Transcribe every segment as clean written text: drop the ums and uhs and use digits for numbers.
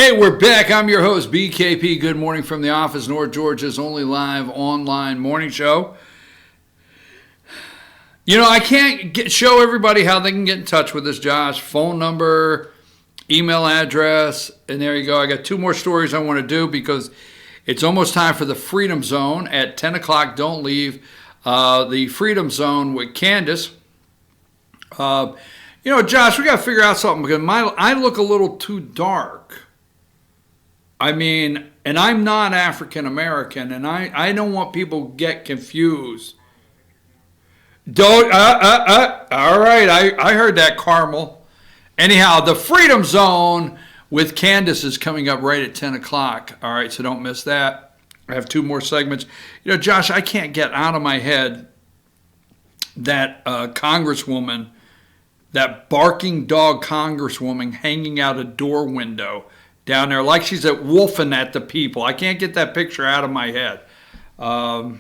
Hey, we're back. I'm your host, BKP. Good morning from the office, North Georgia's only live online morning show. You know, I can't show everybody how they can get in touch with us, Josh. Phone number, email address, and there you go. I got two more stories I want to do because it's almost time for the Freedom Zone at 10 o'clock. Don't leave. The Freedom Zone with Candace. You know, Josh, we got to figure out something because I look a little too dark. I mean, and I'm not African American, and I don't want people to get confused. Don't, all right, I heard that, Carmel. Anyhow, the Freedom Zone with Candace is coming up right at 10 o'clock. All right, so don't miss that. I have two more segments. You know, Josh, I can't get out of my head that congresswoman, that barking dog congresswoman hanging out a door window down there like she's wolfing at the people. I can't get that picture out of my head. I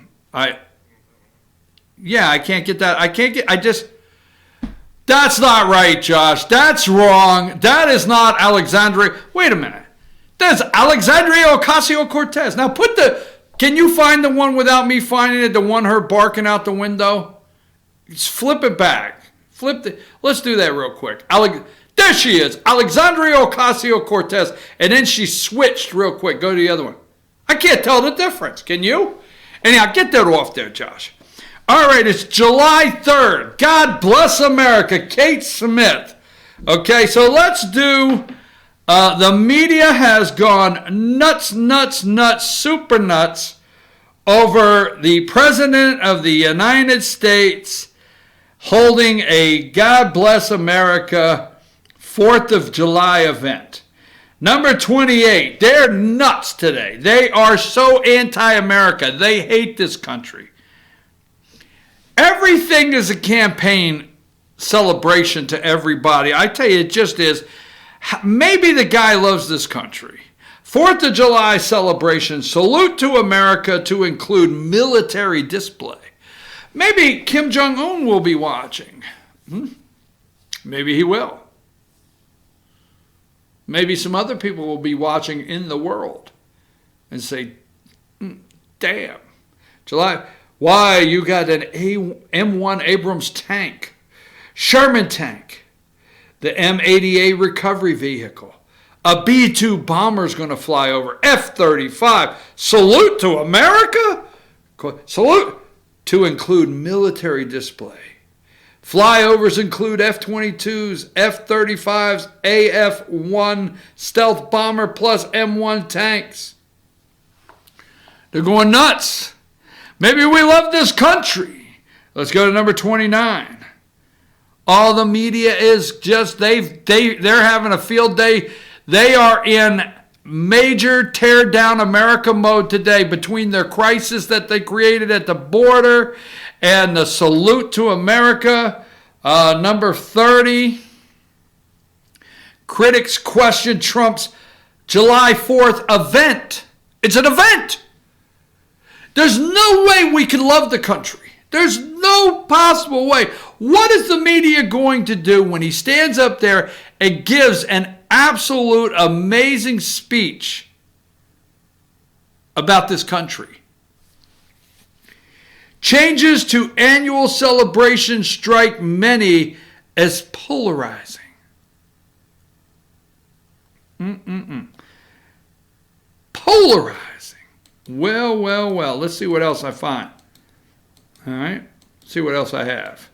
can't get that. That's not right, Josh. That's wrong. That is not Alexandria. Wait a minute. That's Alexandria Ocasio-Cortez. Now can you find the one without me finding it? The one her barking out the window? Just flip it back. Let's do that real quick. There she is, Alexandria Ocasio-Cortez. And then she switched real quick. Go to the other one. I can't tell the difference. Can you? Anyhow, get that off there, Josh. All right, it's July 3rd. God bless America. Kate Smith. Okay, so let's do, the media has gone nuts, super nuts over the President of the United States holding a God bless America 4th of July event. Number 28, they're nuts today. They are so anti-America. They hate this country. Everything is a campaign celebration to everybody. I tell you, it just is. Maybe the guy loves this country. 4th of July celebration, salute to America to include military display. Maybe Kim Jong-un will be watching. Maybe he will. Maybe some other people will be watching in the world and say, damn, July, why you got an M1 Abrams tank, Sherman tank, the M88 recovery vehicle, a B-2 bomber is going to fly over, F-35, salute to America, salute to include military display. Flyovers include F-22s, F-35s, AF-1 stealth bomber plus M1 tanks. They're going nuts. Maybe we love this country. Let's go to number 29. All the media is just, they're having a field day. They are in major tear down America mode today between their crisis that they created at the border and the salute to America. Number 30. Critics question Trump's July 4th event. It's an event. There's no way we can love the country. There's no possible way. What is the media going to do when he stands up there and gives an absolute amazing speech about this country? Changes to annual celebration strike many as polarizing. Polarizing. Well. Let's see what else I find. All right. See what else I have.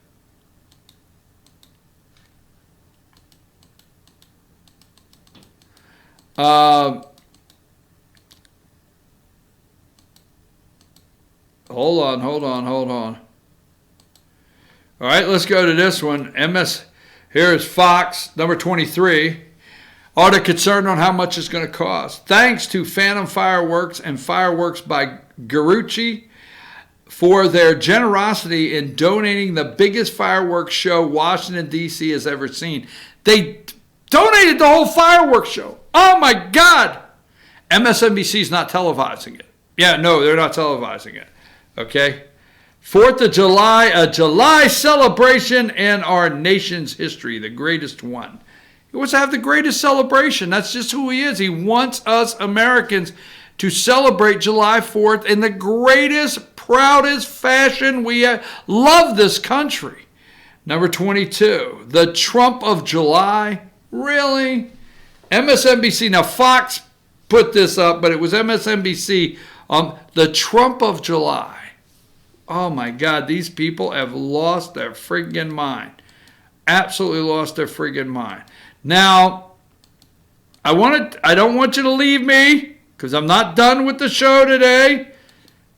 Hold on. All right, let's go to this one. Here's Fox, number 23. Are they concerned on how much it's going to cost? Thanks to Phantom Fireworks and Fireworks by Garucci for their generosity in donating the biggest fireworks show Washington, D.C. has ever seen. They donated the whole fireworks show. Oh, my God. MSNBC's not televising it. Yeah, no, they're not televising it. Okay? 4th of July, a July celebration in our nation's history, the greatest one He wants to have the greatest celebration. That's just who he is. He wants us Americans to celebrate July 4th in the greatest, proudest fashion. We love this country. Number 22, the Trump of July. Really? MSNBC. Now, Fox put this up, but it was MSNBC. The Trump of July. Oh, my God. These people have lost their friggin' mind. Absolutely lost their friggin' mind. Now, I don't want you to leave me, because I'm not done with the show today.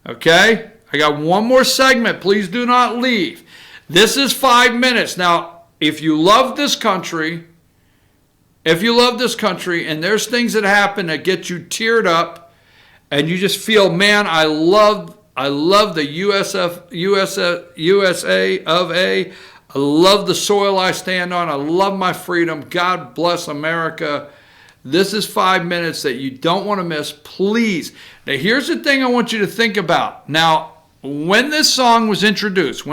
Okay? I got one more segment. Please do not leave. This is 5 minutes. Now, if you love this country, and there's things that happen that get you teared up, and you just feel, man, I love the USA of A. I love the soil I stand on. I love my freedom. God bless America. This is 5 minutes that you don't want to miss. Please. Now, here's the thing I want you to think about. Now, when this song was introduced,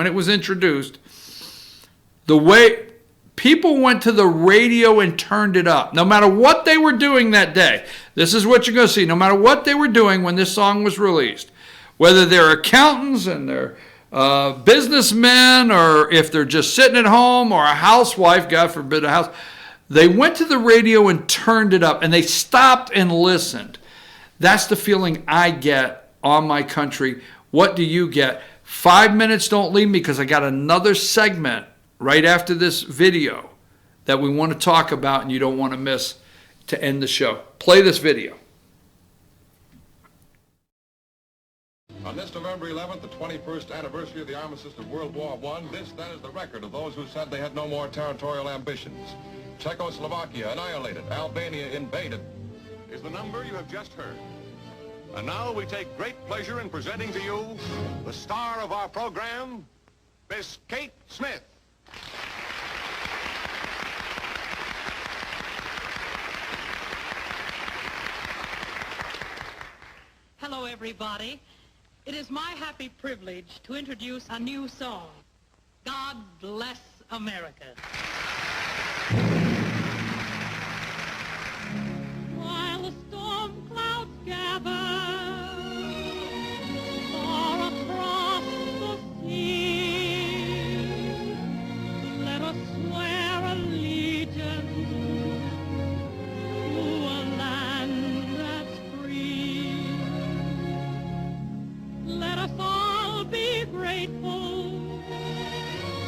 the way people went to the radio and turned it up, no matter what they were doing that day. This is what you're going to see. No matter what they were doing when this song was released, whether they're accountants and they're businessmen, or if they're just sitting at home, or a housewife, God forbid a house, they went to the radio and turned it up, and they stopped and listened. That's the feeling I get on my country. What do you get? 5 minutes, don't leave me, because I got another segment right after this video that we want to talk about and you don't want to miss to end the show. Play this video. On this November 11th, the 21st anniversary of the armistice of World War I, this then is the record of those who said they had no more territorial ambitions. Czechoslovakia annihilated, Albania invaded, is the number you have just heard. And now we take great pleasure in presenting to you the star of our program, Miss Kate Smith. Hello, everybody. It is my happy privilege to introduce a new song, God Bless America. While the storm clouds gather far across the sea, let us swear allegiance to a land that's free. Let us all be grateful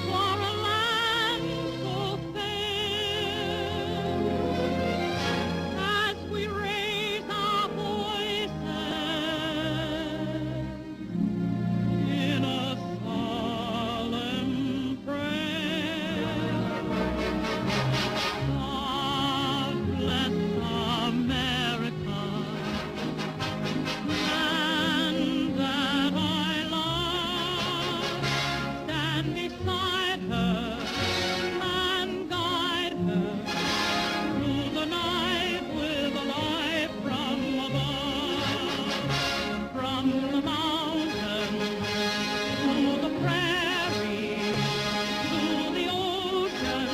for a land so fair, as we raise our voices in a solemn prayer. God bless America, land that I love. Stand beside her and guide her through the night with a light from above. From the mountains to the prairie to the ocean,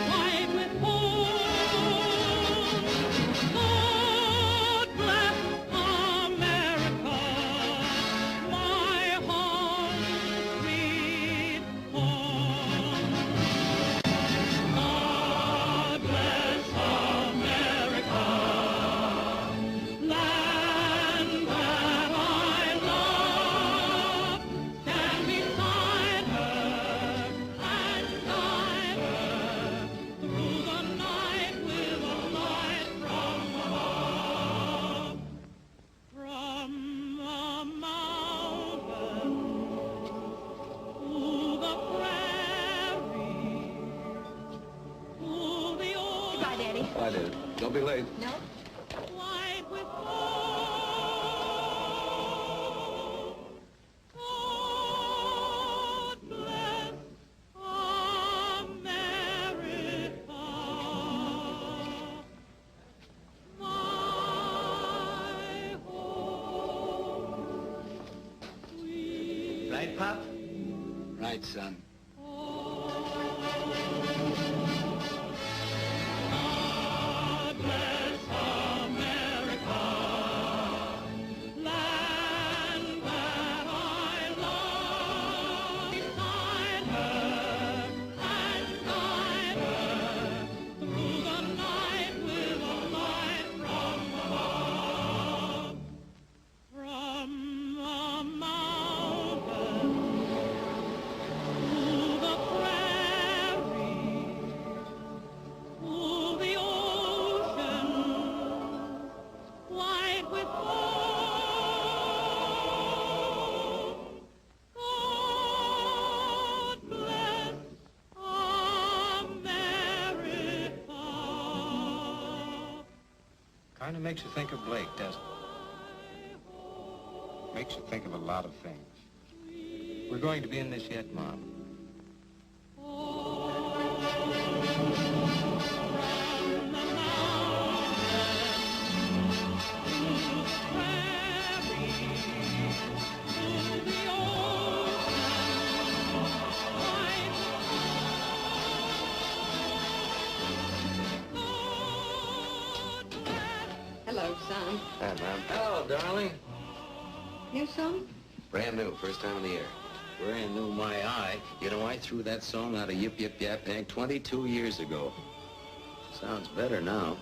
white with hope. God bless America, my home, sweet home. God bless America, land that I love. Stand beside her and guide her through the night with a light from above. From the mountain to the prairie to the ocean. Bye, Daddy. I did. Don't be late. No? White with hope. God bless America, my home, sweet Right, Pop? Right, son. home. Kind of makes you think of Blake, doesn't it? Makes you think of a lot of things. We're going to be in this yet, Mom. Hello, son. Hi, Mom. Hello, darling. New song? Brand new, first time of the year. Brand new, my eye. You know, I threw that song out of Yip Yip Yap Yank 22 years ago. Sounds better now.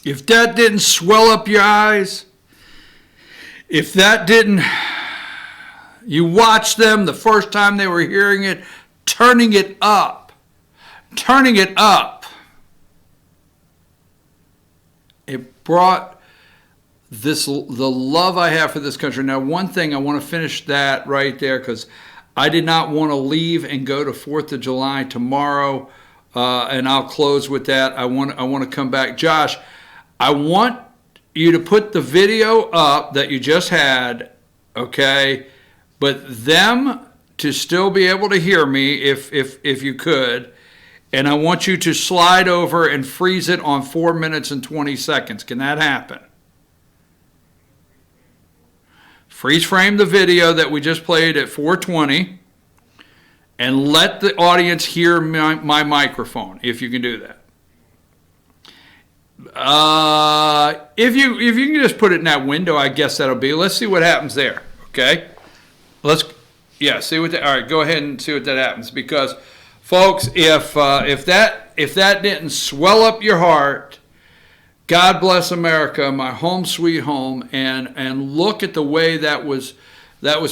If that didn't swell up your eyes, if that didn't, you watched them the first time they were hearing it, turning it up. It brought the love I have for this country. Now, one thing, I want to finish that right there because I did not want to leave and go to 4th of July tomorrow, and I'll close with that. I want to come back. Josh, I want you to put the video up that you just had, okay? But them to still be able to hear me if you could. And I want you to slide over and freeze it on 4 minutes and 20 seconds. Can that happen? Freeze frame the video that we just played at 4:20 and let the audience hear my microphone, if you can do that. If you can just put it in that window, I guess that'll be. Let's see what happens there. Okay, see what. All right, go ahead and see what that happens. Because, folks, if that didn't swell up your heart, God bless America, my home sweet home, and look at the way that was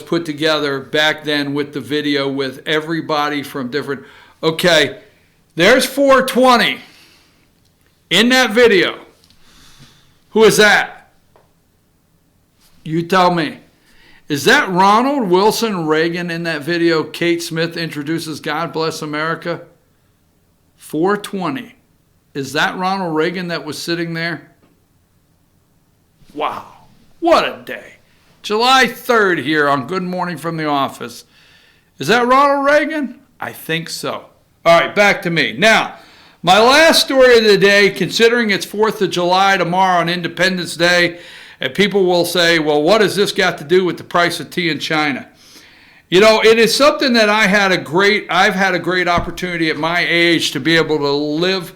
put together back then with the video with everybody from different. Okay, there's 420. In that video, who is that? You tell me. Is that Ronald Wilson Reagan in that video? Kate Smith introduces God Bless America. 420. Is that Ronald Reagan that was sitting there? Wow. What a day. July 3rd here on Good Morning from the Office. Is that Ronald Reagan? I think so. All right, back to me. Now, my last story of the day, considering it's 4th of July tomorrow on Independence Day, and people will say, well, what has this got to do with the price of tea in China? You know, it is something that I've had a great opportunity at my age to be able to live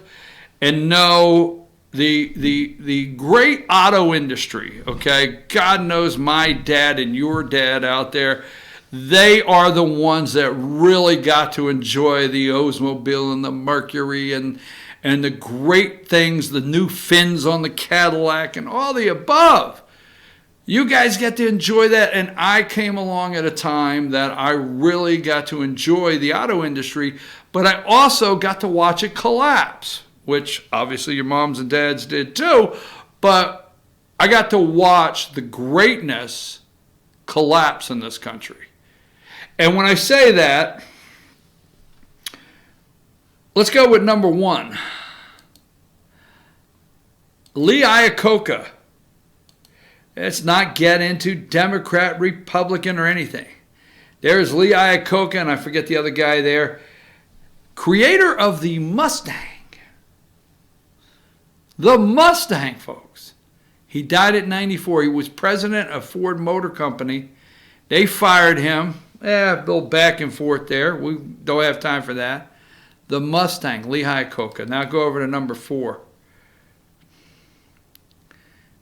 and know the great auto industry, okay? God knows my dad and your dad out there, they are the ones that really got to enjoy the Oldsmobile and the Mercury and the great things, the new fins on the Cadillac and all the above. You guys get to enjoy that, and I came along at a time that I really got to enjoy the auto industry, but I also got to watch it collapse, which obviously your moms and dads did too, but I got to watch the greatness collapse in this country. And when I say that, let's go with number one. Lee Iacocca. Let's not get into Democrat, Republican, or anything. There's Lee Iacocca, and I forget the other guy there. Creator of the Mustang. The Mustang, folks. He died at 94. He was president of Ford Motor Company. They fired him. A little back and forth there. We don't have time for that. The Mustang, Lee Iacocca. Now go over to number 4.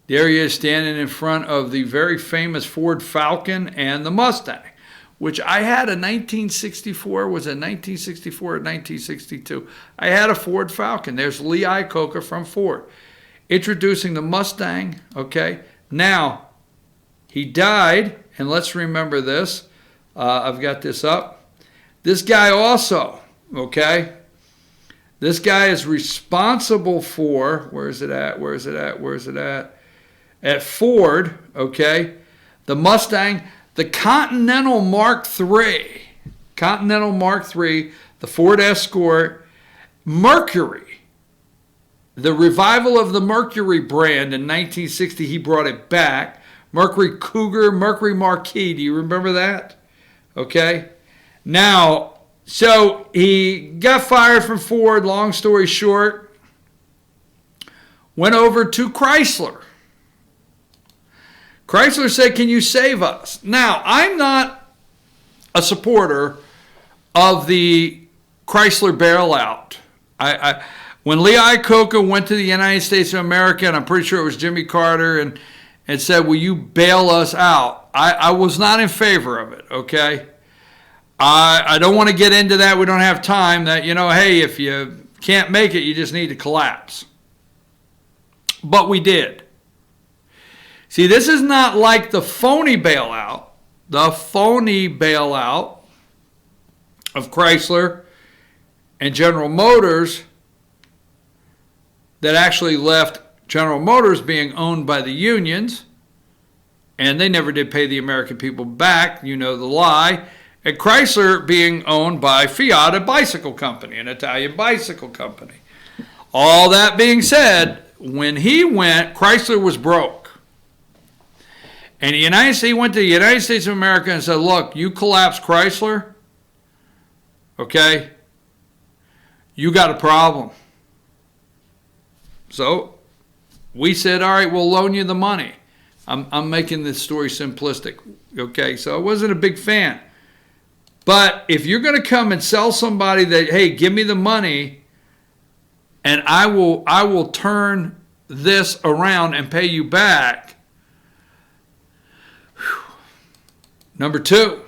There he is standing in front of the very famous Ford Falcon and the Mustang. which I had a 1964, was it 1964 or 1962? I had a Ford Falcon. There's Lee Iacocca from Ford. Introducing the Mustang, okay? Now, he died, and let's remember this. I've got this up. This guy also, okay? This guy is responsible for, where is it at? At Ford, okay? The Mustang, the Continental Mark III, the Ford Escort, Mercury. The revival of the Mercury brand in 1960, he brought it back. Mercury Cougar, Mercury Marquis. Do you remember that? Okay. Now, so he got fired from Ford, long story short. Went over to Chrysler. Chrysler said, can you save us? Now, I'm not a supporter of the Chrysler bailout. When Lee Iacocca went to the United States of America, and I'm pretty sure it was Jimmy Carter, and said, will you bail us out? I was not in favor of it, okay? I don't want to get into that. We don't have time. That, hey, if you can't make it, you just need to collapse. But we did. See, this is not like the phony bailout of Chrysler and General Motors that actually left General Motors being owned by the unions, and they never did pay the American people back, the lie, and Chrysler being owned by Fiat, a bicycle company, an Italian bicycle company. All that being said, when he went, Chrysler was broke. And he went to the United States of America and said, look, you collapse Chrysler, okay, you got a problem. So we said, all right, we'll loan you the money. I'm making this story simplistic, okay? So I wasn't a big fan. But if you're going to come and sell somebody that, hey, give me the money, and I will turn this around and pay you back. Whew. Number two.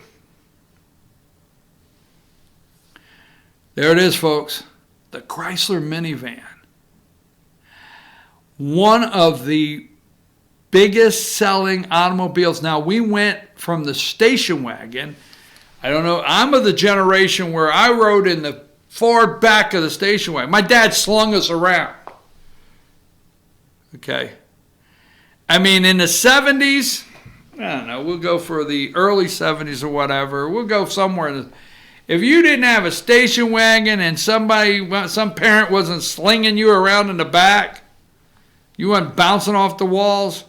There it is, folks. The Chrysler minivan. One of the biggest selling automobiles. Now, we went from the station wagon. I don't know. I'm of the generation where I rode in the far back of the station wagon. My dad slung us around. Okay. I mean, in the 70s, I don't know, we'll go for the early 70s or whatever. We'll go somewhere. If you didn't have a station wagon and some parent wasn't slinging you around in the back, you weren't bouncing off the walls.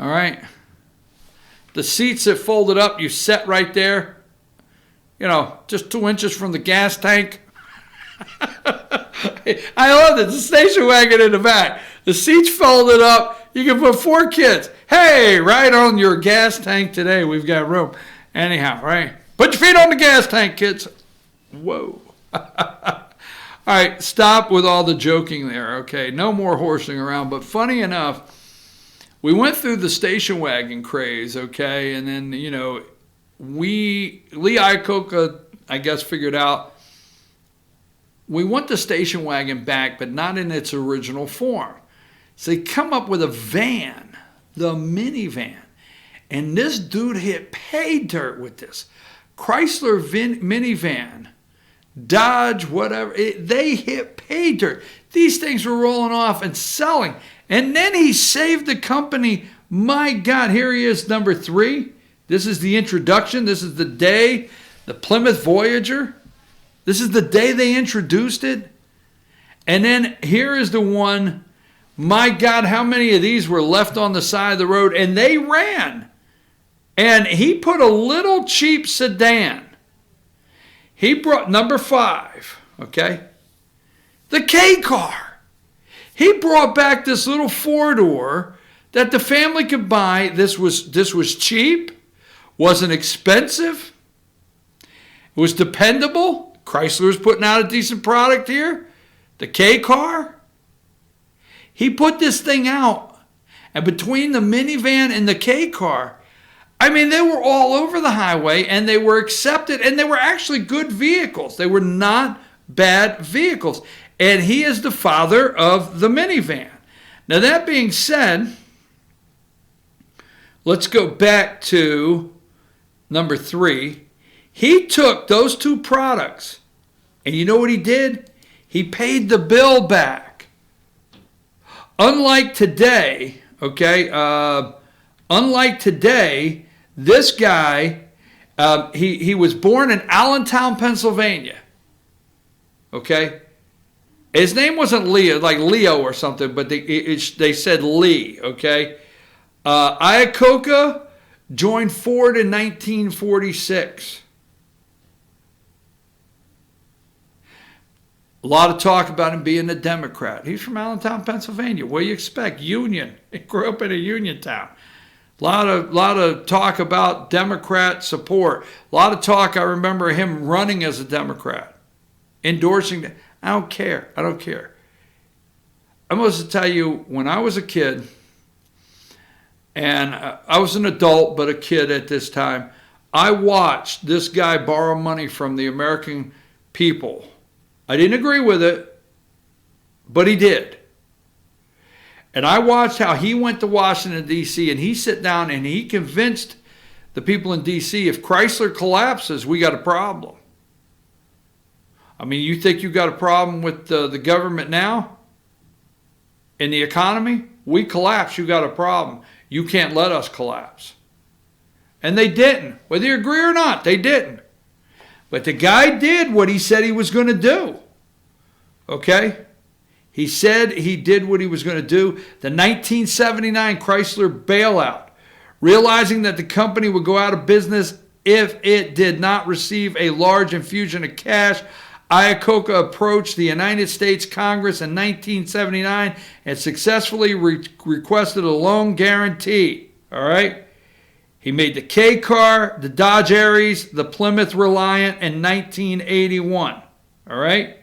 All right. The seats that folded up, you sat right there. Just 2 inches from the gas tank. I love it. The station wagon in the back. The seats folded up. You can put 4 kids. Hey, right on your gas tank today. We've got room. Anyhow, right? Put your feet on the gas tank, kids. Whoa. All right, stop with all the joking there, okay? No more horsing around. But funny enough, we went through the station wagon craze, okay? And then, Lee Iacocca, I guess, figured out we want the station wagon back, but not in its original form. So they come up with a van, the minivan. And this dude hit pay dirt with this. Chrysler minivan, Dodge, whatever, they hit pay dirt. These things were rolling off and selling. And then he saved the company. My God, here he is, number 3. This is the introduction. This is the day, the Plymouth Voyager. This is the day they introduced it. And then here is the one. My God, how many of these were left on the side of the road? And they ran. And he put a little cheap sedan. He brought number 5, okay? The K car. He brought back this little 4-door that the family could buy. This was cheap, wasn't expensive, it was dependable. Chrysler's putting out a decent product here. The K car. He put this thing out, and between the minivan and the K car, I mean, they were all over the highway, and they were accepted, and they were actually good vehicles. They were not bad vehicles. And he is the father of the minivan. Now, that being said, let's go back to number 3. He took those 2 products, and you know what he did? He paid the bill back. Unlike today, okay, unlike today, this guy, he was born in Allentown, Pennsylvania. Okay? His name wasn't Leo, like Leo or something, but they said Lee, okay? Iacocca joined Ford in 1946. A lot of talk about him being a Democrat. He's from Allentown, Pennsylvania. What do you expect? Union. He grew up in a union town. A lot of talk about Democrat support. A lot of talk, I remember him running as a Democrat, endorsing. I don't care. I don't care. I'm supposed to tell you, when I was a kid, and I was an adult but a kid at this time, I watched this guy borrow money from the American people. I didn't agree with it, but he did. And I watched how he went to Washington, D.C., and he sat down and he convinced the people in D.C., if Chrysler collapses, we got a problem. I mean, you think you got a problem with the government now? In the economy? We collapse, you got a problem. You can't let us collapse. And they didn't. Whether you agree or not, they didn't. But the guy did what he said he was going to do. Okay? He said he did what he was going to do. The 1979 Chrysler bailout, realizing that the company would go out of business if it did not receive a large infusion of cash, Iacocca approached the United States Congress in 1979 and successfully requested a loan guarantee. All right? He made the K car, the Dodge Aries, the Plymouth Reliant in 1981. All right?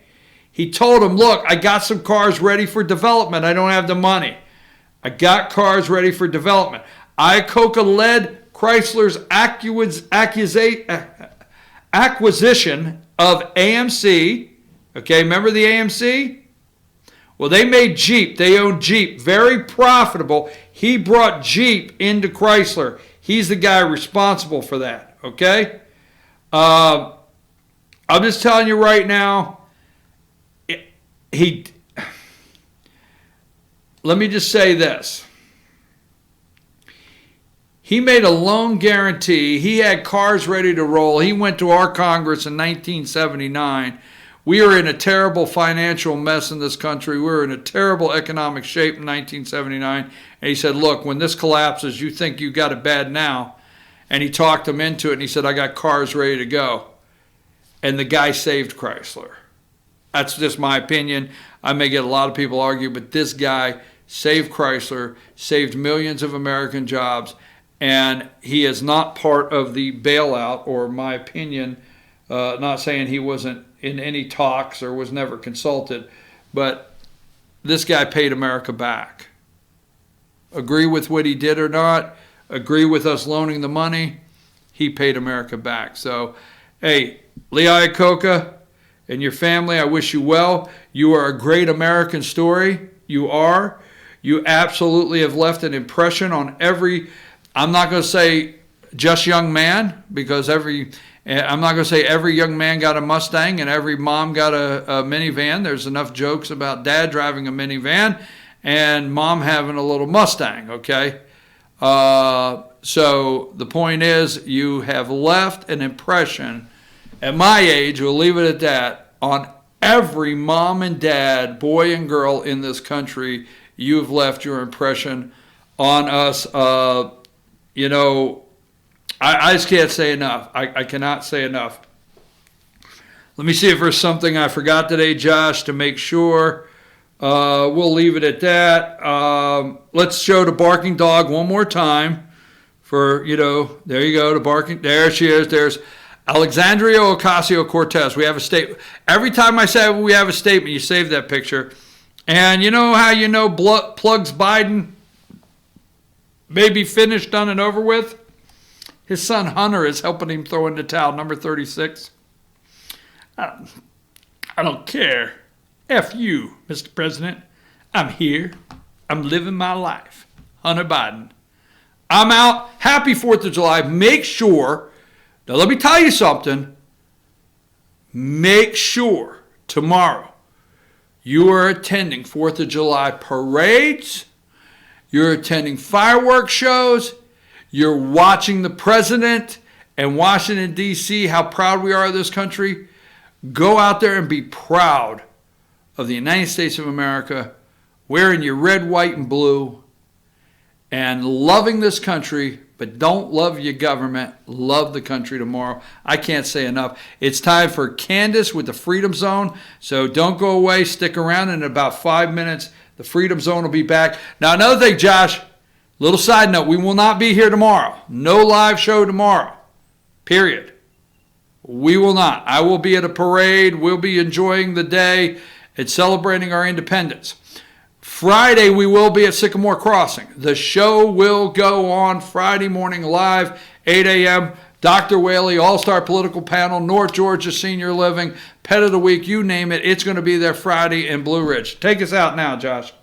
He told him, look, I got some cars ready for development. I don't have the money. I got cars ready for development. Iacocca led Chrysler's acquisition of AMC. Okay, remember the AMC? Well, they made Jeep. They owned Jeep. Very profitable. He brought Jeep into Chrysler. He's the guy responsible for that, okay? I'm just telling you right now, let me just say this. He made a loan guarantee. He had cars ready to roll. He went to our Congress in 1979. We were in a terrible financial mess in this country. We were in a terrible economic shape in 1979. And he said, look, when this collapses, you think you got it bad now. And he talked them into it, and he said, I got cars ready to go. And the guy saved Chrysler. That's just my opinion. I may get a lot of people argue, but this guy saved Chrysler, saved millions of American jobs, and he is not part of the bailout, or my opinion, not saying he wasn't in any talks or was never consulted, but this guy paid America back. Agree with what he did or not, agree with us loaning the money, he paid America back. So, hey, Lee Iacocca and your family, I wish you well. You are a great American story. You are. You absolutely have left an impression on every, I'm not going to say just young man, because I'm not going to say every young man got a Mustang and every mom got a minivan. There's enough jokes about dad driving a minivan and mom having a little Mustang, okay? So the point is, you have left an impression, at my age, we'll leave it at that, on every mom and dad, boy and girl in this country. You've left your impression on us. I just can't say enough. I cannot say enough. Let me see if there's something I forgot today, Josh, to make sure. We'll leave it at that. Let's show the barking dog one more time. There you go, the barking. There she is. There's Alexandria Ocasio-Cortez. We have a statement. Every time I say we have a statement, you save that picture. And you know how plugs Biden may be finished, done, and over with? His son Hunter is helping him throw in the towel, number 36. I don't care. F you, Mr. President. I'm here. I'm living my life. Hunter Biden. I'm out. Happy 4th of July. Make sure, now let me tell you something. Make sure tomorrow you are attending 4th of July parades. You're attending fireworks shows. You're watching the president and Washington, D.C., how proud we are of this country. Go out there and be proud of the United States of America, wearing your red, white, and blue, and loving this country, but don't love your government. Love the country tomorrow. I can't say enough. It's time for Candace with the Freedom Zone, so don't go away. Stick around. In about 5 minutes, the Freedom Zone will be back. Now, another thing, Josh, little side note, we will not be here tomorrow. No live show tomorrow, period. We will not. I will be at a parade. We'll be enjoying the day and celebrating our independence. Friday, we will be at Sycamore Crossing. The show will go on Friday morning live, 8 a.m. Dr. Whaley, All-Star Political Panel, North Georgia Senior Living, Pet of the Week, you name it. It's going to be there Friday in Blue Ridge. Take us out now, Josh.